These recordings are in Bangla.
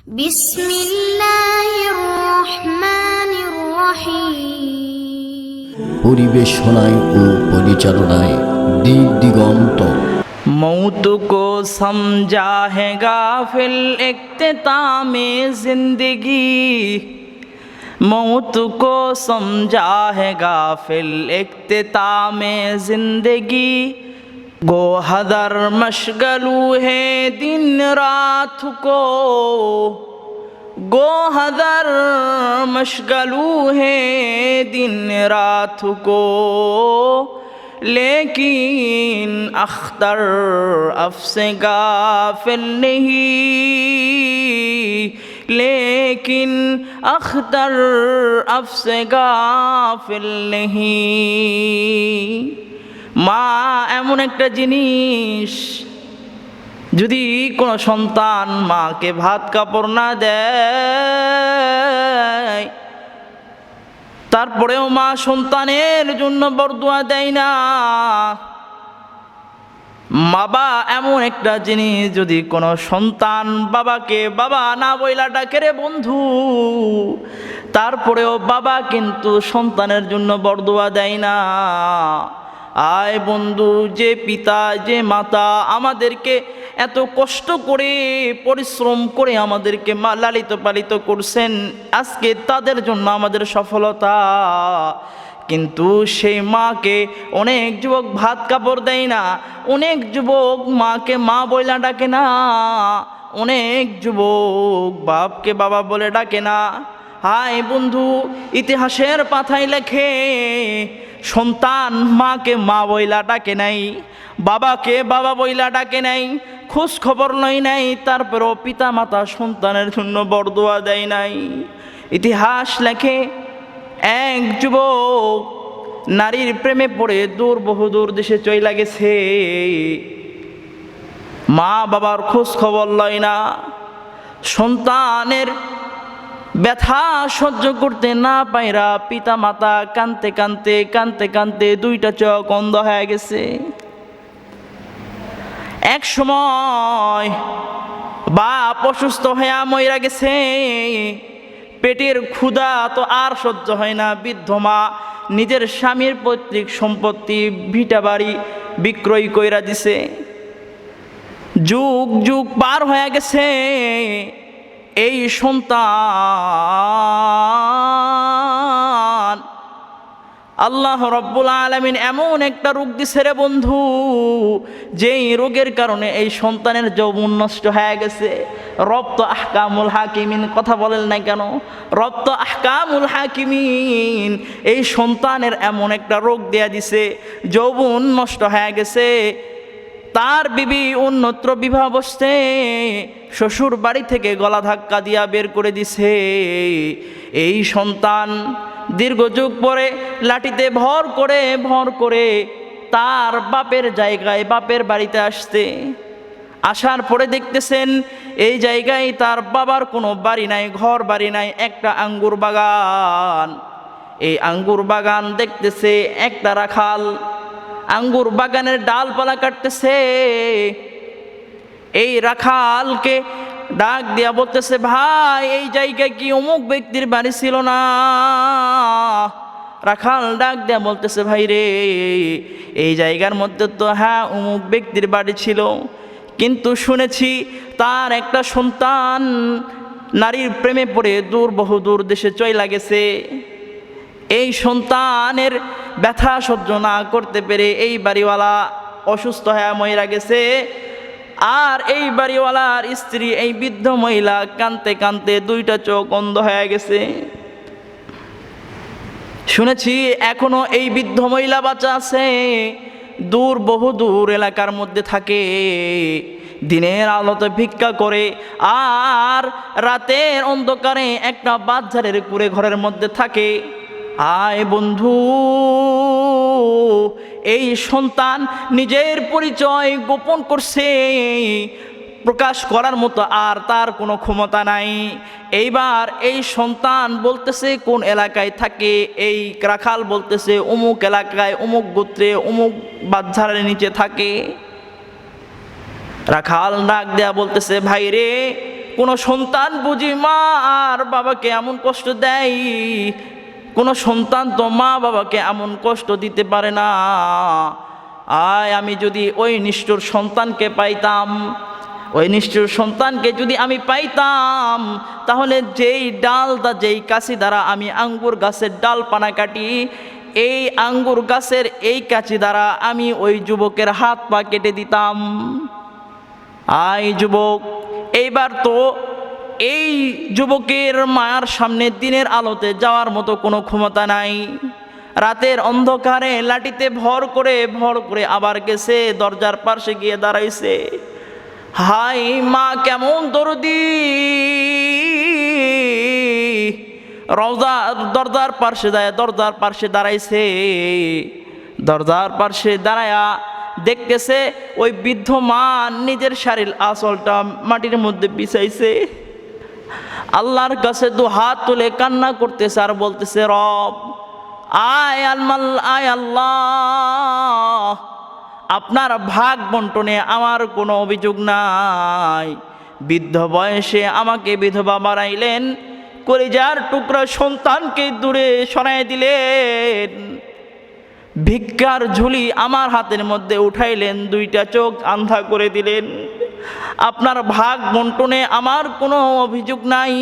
বিসমিল্লাহির রহমানির রহিম। পরিবেশনায় ও পরিচালনায় দিক দিগন্ত। मौत को समझा है गाफिल इख्तितामे जिंदगी, मौत को समझा है गाफिल इख्तितामे जिंदगी। गो हदर मशगलू है दिन रात को, गो हदर मशगलू है दिन रात को। लेकिन अख्तर अफसे गाफिल नहीं, लेकिन अख्तर अफसे गाफिल नहीं। মা এমন একটা জিনিস, যদি কোনো সন্তান মাকে ভাত কাপড় না দেয়, তারপরেও মা সন্তানের জন্য বরদুয়া দেয় না। বাবা এমন একটা জিনিস, যদি কোনো সন্তান বাবাকে বাবা না বইলা ডাকে রে বন্ধু, তারপরেও বাবা কিন্তু সন্তানের জন্য বরদুয়া দেয় না। আয় বন্ধু, যে পিতা যে মাতা আমাদেরকে এত কষ্ট করে পরিশ্রম করে আমাদেরকে লালিত পালিত করছেন, আজকে তাদের জন্য আমাদের সফলতা। কিন্তু সেই মাকে অনেক যুবক ভাত কাপড় দেয় না, অনেক যুবক মাকে মা বইলা ডাকে না, অনেক যুবক বাপকে বাবা বলে ডাকে না। হায় বন্ধু, ইতিহাসের পাতায় লেখে সন্তান মাকে মা বইলা ডাকে নাই, বাবাকে বাবা বইলা ডাকে নাই, খোঁজ খবর লয় নাই, তারপরও পিতা মাতা সন্তানের জন্য বরদোয়া দেয় নাই। ইতিহাস লেখে এক যুবক নারীর প্রেমে পড়ে দূর বহুদূর দেশে চইলা গেছে, মা বাবার খোঁজ খবর লয় না। সন্তানের ব্যথা সহ্য করতে না পাইরা পিতা মাতা কাঁদতে কাঁদতে কাঁদতে কাঁদতে দুইটা চোখ অন্ধ হয়ে গেছে। এক সময় বাপ অসুস্থ হয়ে মইরা গেছে, পেটের ক্ষুধা তো আর সহ্য হয় না। বৃদ্ধ মা নিজের স্বামীর পৈতৃক সম্পত্তি ভিটা বাড়ি বিক্রয় কইরা দিছে। যুগ যুগ পার হয়ে গেছে, এই সন্তান আল্লাহ রব্বুল আলামিন এমন একটা রোগ দিছে রে বন্ধু, যেই রোগের কারণে এই সন্তানের যৌবন নষ্ট হয়ে গেছে। রব তো আহকামুল হাকিমিন, কথা বলেন না কেন? রব তো আহকামুল হাকিমিন, এই সন্তানের এমন একটা রোগ দেয়া দিছে, যৌবন নষ্ট হয়ে গেছে। তার বিবি অন্যত্র বিবাহ বসতে শ্বশুর বাড়ি থেকে গলা ধাক্কা দিয়া বের করে দিছে। এই সন্তান দীর্ঘ যুগ পরে লাঠিতে ভর করে তার বাপের জায়গায় বাপের বাড়িতে আসতে, আসার পরে দেখতেছেন এই জায়গায় তার বাবার কোনো বাড়ি নাই, ঘর বাড়ি নাই, একটা আঙ্গুর বাগান। এই আঙ্গুর বাগান দেখতেছে একটা রাখাল, আঙ্গুর বাগানের ডালপালা কাটতেছে। এই রাখালকে ডাক দিয়া বলতেছে, ভাই এই জায়গায় কি অমুক ব্যক্তির বাড়ি ছিল না? রাখাল ডাক দিয়া বলতেছে, ভাই রে এই জায়গার মধ্যে তো হ্যাঁ অমুক ব্যক্তির বাড়ি ছিল, কিন্তু শুনেছি তার একটা সন্তান নারীর প্রেমে পড়ে দূর বহুদূর দেশে চইলা গেছে। এই সন্তানের ব্যথা সহ্য না করতে পেরে এই বাড়িওয়ালা অসুস্থ হয়ে মইরা গেছে। আর এই বাড়িওয়ালার স্ত্রী এই বৃদ্ধ মহিলা কাঁদতে কাঁদতে দুইটা চোখ অন্ধ হয়ে গেছে। শুনেছি এখনো এই বৃদ্ধ মহিলা বাঁচা আছে, দূর বহুদূর এলাকার মধ্যে থাকে, দিনের আলোতে ভিক্ষা করে আর রাতের অন্ধকারে একটা বাচ্চাদের কুড়ে ঘরের মধ্যে থাকে। আয় বন্ধু, এই সন্তান নিজের পরিচয় গোপন করছে, প্রকাশ করার মতো আর তার কোনো ক্ষমতা নাই। এইবার এই সন্তান বলতেছে কোন এলাকায় থাকে, এই রাখাল বলতেছে অমুক এলাকায় অমুক গোত্রে অমুক বাচ্চার নিচে থাকে। রাখাল ডাক দেয়া বলতেছে, ভাই রে কোনো সন্তান বুঝি মা আর বাবাকে এমন কষ্ট দেয়? কোনো সন্তান তো মা বাবাকে এমন কষ্ট দিতে পারে না। আমি যদি ওই নিষ্ঠুর সন্তানকে পাইতাম, ওই নিষ্ঠুর সন্তানকে যদি আমি পাইতাম, তাহলে যেই কাছি দ্বারা আমি আঙ্গুর গাছের ডালপানা কাটি, এই আঙ্গুর গাছের এই কাছি দ্বারা আমি ওই যুবকের হাত পা কেটে দিতাম। যুবক, এইবার তো এই যুবকের মায়ার সামনে দিনের আলোতে যাওয়ার মতো কোনো ক্ষমতা নাই। রাতের অন্ধকারে লাঠিতে ভর করে আবার গেছে, দরজার পাশে গিয়ে দাঁড়াইছে। হাই মা কেমন দরদি! দরজার পাশে দাঁড়াইছে। দরজার পাশে দাঁড়ায়া দেখতেছে ওই বৃদ্ধ মা নিজের শাড়ির আঁচলটা মাটির মধ্যে বিছাইছে, আল্লাহর কাছে দু হাত তুলে কান্না করতেছে আর বলতেছে, রব আয় আল্লাহ, আপনার ভাগ বন্টনে আমার কোনো অভিযোগ নাই। বৃদ্ধ বয়সে আমাকে বিধবা বানাইলেন, কলিজার টুকরা সন্তানকে দূরে সরাই দিলেন, ভিক্ষার ঝুলি আমার হাতের মধ্যে উঠাইলেন, দুইটা চোখ আন্ধা করে দিলেন। আপনার ভাগ বন্টনে আমার কোনো অভিযোগ নাই।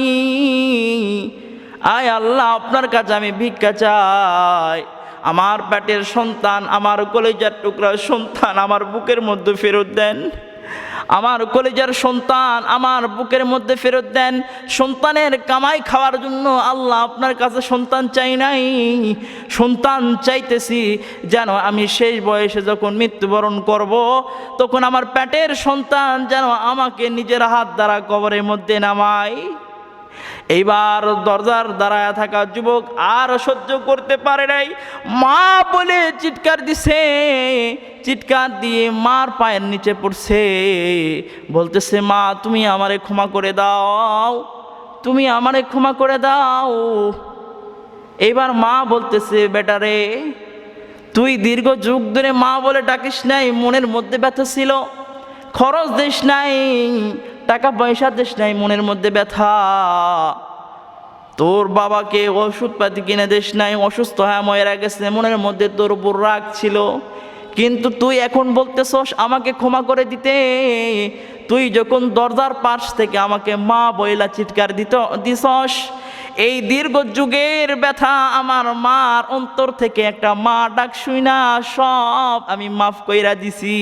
আয় আল্লাহ, আপনার কাছে আমি ভিক্ষা চাই। আমার পেটের সন্তান, আমার কলিজার টুকরা সন্তান আমার বুকের মধ্যে ফেরত দেন। আমার কলিজার সন্তান আমার বুকের মধ্যে ফেরত দেন। সন্তানের কামাই খাওয়ার জন্য আল্লাহ আপনার কাছে সন্তান চাই নাই, সন্তান চাইতেছি যেন আমি শেষ বয়সে যখন মৃত্যুবরণ করব, তখন আমার পেটের সন্তান যেন আমাকে নিজের হাত দ্বারা কবরের মধ্যে নামায়। এইবার দরজার দাঁড়ায় থাকা যুবক আর সহ্য করতে পারে নাই, মা বলে চিৎকার দিছে। চিৎকার দিয়ে মার পায়ের নিচে পড়ছে, বলতেছে, মা তুমি আমারে ক্ষমা করে দাও, তুমি আমারে ক্ষমা করে দাও। এইবার মা বলতেছে, বেটারে তুই দীর্ঘ যুগ ধরে মা বলে ডাকিস নাই, মনের মধ্যে ব্যথা ছিল, খরচ দিস নাই, টাকা পয়সা দিস নাই, মনের মধ্যে ব্যথা। তোর বাবাকে ওষুধপাতি কিনে দিস নাই, অসুস্থ হয়ে মরে গেছে, মনের মধ্যে তোর উপর রাগ ছিল। কিন্তু তুই এখন বলতেছস আমাকে ক্ষমা করে দিতে। তুই যখন দরজার পাশ থেকে আমাকে মা বইলা চিৎকার দিছস, এই দীর্ঘ যুগের ব্যথা আমার মার অন্তর থেকে একটা মা ডাক শুই না সব আমি মাফ কইরা দিছি।